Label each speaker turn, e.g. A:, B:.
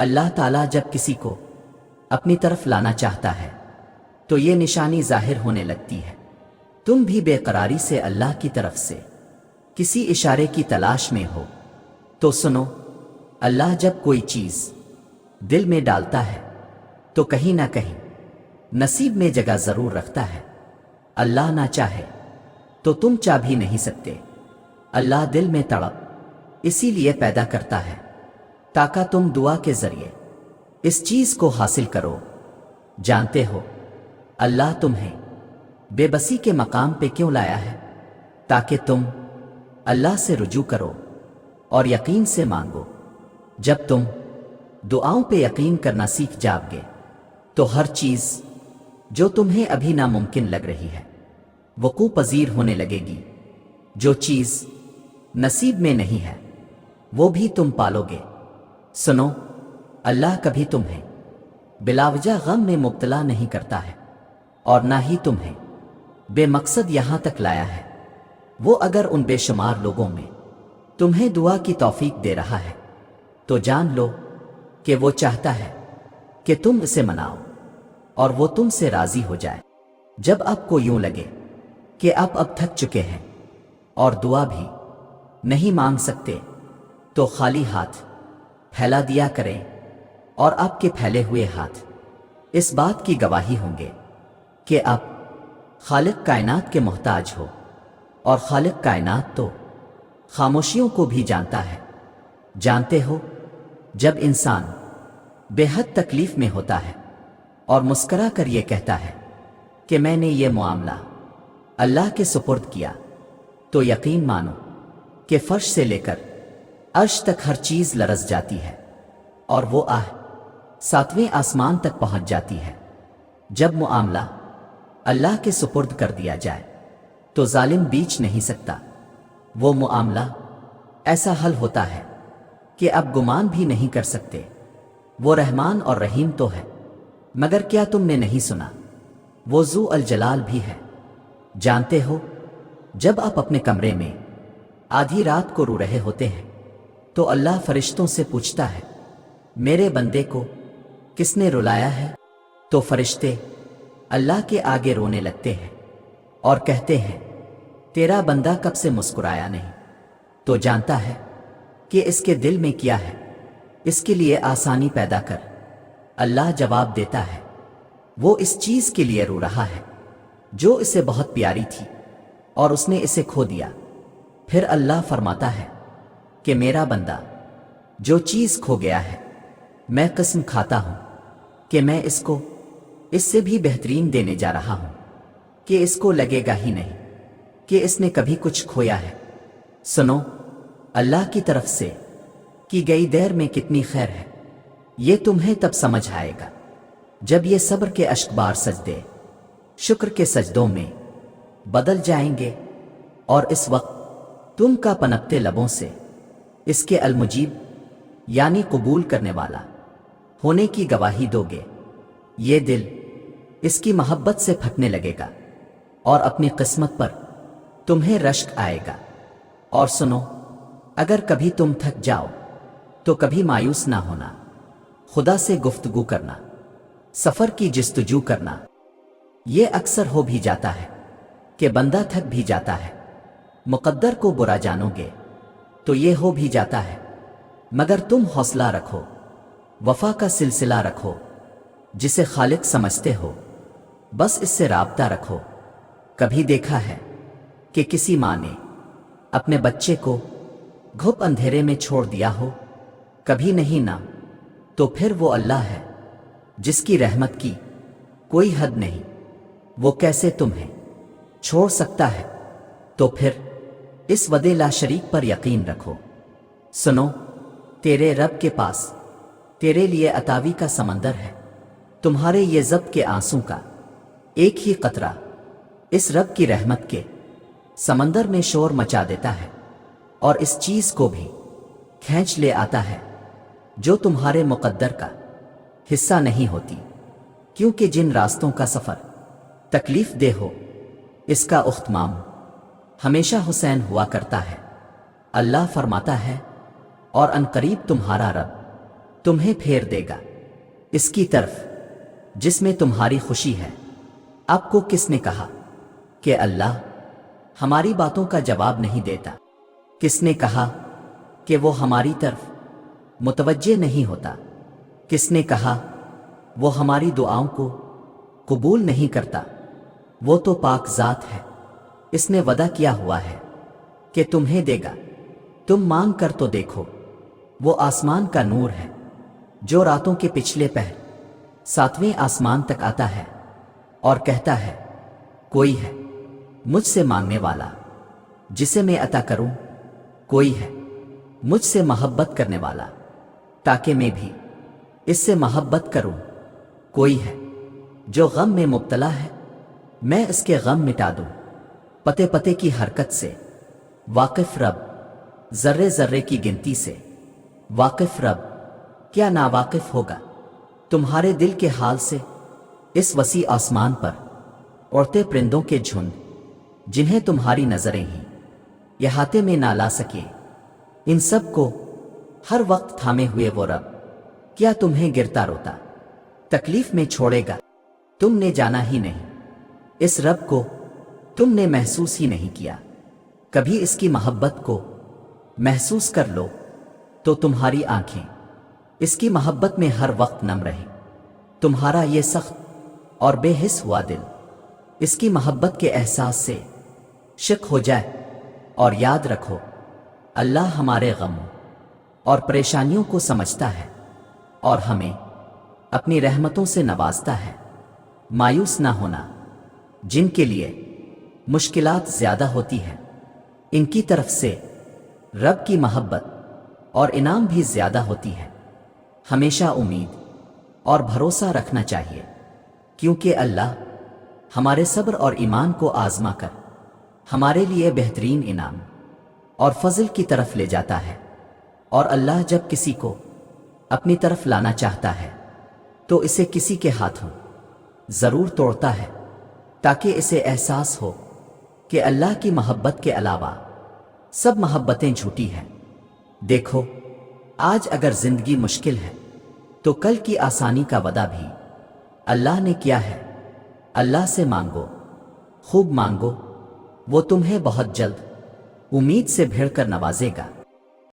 A: اللہ تعالیٰ جب کسی کو اپنی طرف لانا چاہتا ہے تو یہ نشانی ظاہر ہونے لگتی ہے۔ تم بھی بے قراری سے اللہ کی طرف سے کسی اشارے کی تلاش میں ہو تو سنو، اللہ جب کوئی چیز دل میں ڈالتا ہے تو کہیں نہ کہیں نصیب میں جگہ ضرور رکھتا ہے۔ اللہ نہ چاہے تو تم چاہ بھی نہیں سکتے۔ اللہ دل میں تڑپ اسی لیے پیدا کرتا ہے تاکہ تم دعا کے ذریعے اس چیز کو حاصل کرو۔ جانتے ہو اللہ تمہیں بے بسی کے مقام پہ کیوں لایا ہے؟ تاکہ تم اللہ سے رجوع کرو اور یقین سے مانگو۔ جب تم دعاؤں پہ یقین کرنا سیکھ جاؤ گے تو ہر چیز جو تمہیں ابھی ناممکن لگ رہی ہے وقوع پذیر ہونے لگے گی۔ جو چیز نصیب میں نہیں ہے وہ بھی تم پالو گے۔ سنو، اللہ کبھی تمہیں بلا وجہ غم میں مبتلا نہیں کرتا ہے اور نہ ہی تمہیں بے مقصد یہاں تک لایا ہے۔ وہ اگر ان بے شمار لوگوں میں تمہیں دعا کی توفیق دے رہا ہے تو جان لو کہ وہ چاہتا ہے کہ تم اسے مناؤ اور وہ تم سے راضی ہو جائے۔ جب آپ کو یوں لگے کہ آپ اب تھک چکے ہیں اور دعا بھی نہیں مانگ سکتے تو خالی ہاتھ پھیلا دیا کریں، اور آپ کے پھیلے ہوئے ہاتھ اس بات کی گواہی ہوں گے کہ آپ خالق کائنات کے محتاج ہو، اور خالق کائنات تو خاموشیوں کو بھی جانتا ہے۔ جانتے ہو جب انسان بے حد تکلیف میں ہوتا ہے اور مسکرا کر یہ کہتا ہے کہ میں نے یہ معاملہ اللہ کے سپرد کیا، تو یقین مانو کہ فرش سے لے کر عرش تک ہر چیز لرز جاتی ہے، اور وہ ساتویں آسمان تک پہنچ جاتی ہے۔ جب معاملہ اللہ کے سپرد کر دیا جائے تو ظالم بیچ نہیں سکتا۔ وہ معاملہ ایسا حل ہوتا ہے کہ اب گمان بھی نہیں کر سکتے۔ وہ رحمان اور رحیم تو ہے، مگر کیا تم نے نہیں سنا وہ ذو الجلال بھی ہے؟ جانتے ہو جب آپ اپنے کمرے میں آدھی رات کو رو رہے ہوتے ہیں تو اللہ فرشتوں سے پوچھتا ہے میرے بندے کو کس نے رلایا ہے؟ تو فرشتے اللہ کے آگے رونے لگتے ہیں اور کہتے ہیں تیرا بندہ کب سے مسکرایا نہیں؟ تو جانتا ہے کہ اس کے دل میں کیا ہے، اس کے لیے آسانی پیدا کر۔ اللہ جواب دیتا ہے وہ اس چیز کے لیے رو رہا ہے جو اسے بہت پیاری تھی اور اس نے اسے کھو دیا۔ پھر اللہ فرماتا ہے کہ میرا بندہ جو چیز کھو گیا ہے میں قسم کھاتا ہوں کہ میں اس کو اس سے بھی بہترین دینے جا رہا ہوں کہ اس کو لگے گا ہی نہیں کہ اس نے کبھی کچھ کھویا ہے۔ سنو، اللہ کی طرف سے کی گئی دیر میں کتنی خیر ہے، یہ تمہیں تب سمجھ آئے گا جب یہ صبر کے اشکبار سجدے شکر کے سجدوں میں بدل جائیں گے، اور اس وقت تم کا پنپتے لبوں سے اس کے المجیب یعنی قبول کرنے والا ہونے کی گواہی دو گے۔ یہ دل اس کی محبت سے پھٹنے لگے گا اور اپنی قسمت پر تمہیں رشک آئے گا۔ اور سنو، اگر کبھی تم تھک جاؤ تو کبھی مایوس نہ ہونا، خدا سے گفتگو کرنا، سفر کی جستجو کرنا۔ یہ اکثر ہو بھی جاتا ہے کہ بندہ تھک بھی جاتا ہے، مقدر کو برا جانو گے تو یہ ہو بھی جاتا ہے، مگر تم حوصلہ رکھو، وفا کا سلسلہ رکھو، جسے خالق سمجھتے ہو بس اس سے رابطہ رکھو۔ کبھی دیکھا ہے کہ کسی ماں نے اپنے بچے کو گھپ اندھیرے میں چھوڑ دیا ہو؟ کبھی نہیں نا۔ تو پھر وہ اللہ ہے جس کی رحمت کی کوئی حد نہیں، وہ کیسے تمہیں چھوڑ سکتا ہے؟ تو پھر اس وعدے لا شریک پر یقین رکھو۔ سنو، تیرے رب کے پاس تیرے لیے عطاوی کا سمندر ہے، تمہارے یہ ضبط کے آنسوں کا ایک ہی قطرہ اس رب کی رحمت کے سمندر میں شور مچا دیتا ہے اور اس چیز کو بھی کھینچ لے آتا ہے جو تمہارے مقدر کا حصہ نہیں ہوتی، کیونکہ جن راستوں کا سفر تکلیف دہ ہو اس کا اختمام ہمیشہ حسین ہوا کرتا ہے۔ اللہ فرماتا ہے اور عنقریب تمہارا رب تمہیں پھیر دے گا اس کی طرف جس میں تمہاری خوشی ہے۔ آپ کو کس نے کہا کہ اللہ ہماری باتوں کا جواب نہیں دیتا؟ کس نے کہا کہ وہ ہماری طرف متوجہ نہیں ہوتا؟ کس نے کہا وہ ہماری دعاؤں کو قبول نہیں کرتا؟ وہ تو پاک ذات ہے، اس نے وعدہ کیا ہوا ہے کہ تمہیں دے گا، تم مانگ کر تو دیکھو۔ وہ آسمان کا نور ہے جو راتوں کے پچھلے پہر 7ویں آسمان تک آتا ہے اور کہتا ہے کوئی ہے مجھ سے مانگنے والا جسے میں عطا کروں، کوئی ہے مجھ سے محبت کرنے والا تاکہ میں بھی اس سے محبت کروں، کوئی ہے جو غم میں مبتلا ہے میں اس کے غم مٹا دوں۔ پتے پتے کی حرکت سے واقف رب، ذرے ذرے کی گنتی سے واقف رب، کیا ناواقف ہوگا تمہارے دل کے حال سے؟ اس وسیع آسمان پر اڑتے پرندوں کے جھنڈ جنہیں تمہاری نظریں ہی احاطے میں نہ لا سکے، ان سب کو ہر وقت تھامے ہوئے وہ رب کیا تمہیں گرتا روتا تکلیف میں چھوڑے گا؟ تم نے جانا ہی نہیں، اس رب کو تم نے محسوس ہی نہیں کیا۔ کبھی اس کی محبت کو محسوس کر لو تو تمہاری آنکھیں اس کی محبت میں ہر وقت نم رہیں۔ تمہارا یہ سخت اور بے حس ہوا دل اس کی محبت کے احساس سے شک ہو جائے، اور یاد رکھو اللہ ہمارے غموں اور پریشانیوں کو سمجھتا ہے اور ہمیں اپنی رحمتوں سے نوازتا ہے۔ مایوس نہ ہونا، جن کے لیے مشکلات زیادہ ہوتی ہیں ان کی طرف سے رب کی محبت اور انعام بھی زیادہ ہوتی ہے۔ ہمیشہ امید اور بھروسہ رکھنا چاہیے، کیونکہ اللہ ہمارے صبر اور ایمان کو آزما کر ہمارے لیے بہترین انعام اور فضل کی طرف لے جاتا ہے۔ اور اللہ جب کسی کو اپنی طرف لانا چاہتا ہے تو اسے کسی کے ہاتھوں ضرور توڑتا ہے تاکہ اسے احساس ہو کہ اللہ کی محبت کے علاوہ سب محبتیں جھوٹی ہیں۔ دیکھو آج اگر زندگی مشکل ہے تو کل کی آسانی کا وعدہ بھی اللہ نے کیا ہے۔ اللہ سے مانگو، خوب مانگو، وہ تمہیں بہت جلد امید سے بھیڑ کر نوازے گا۔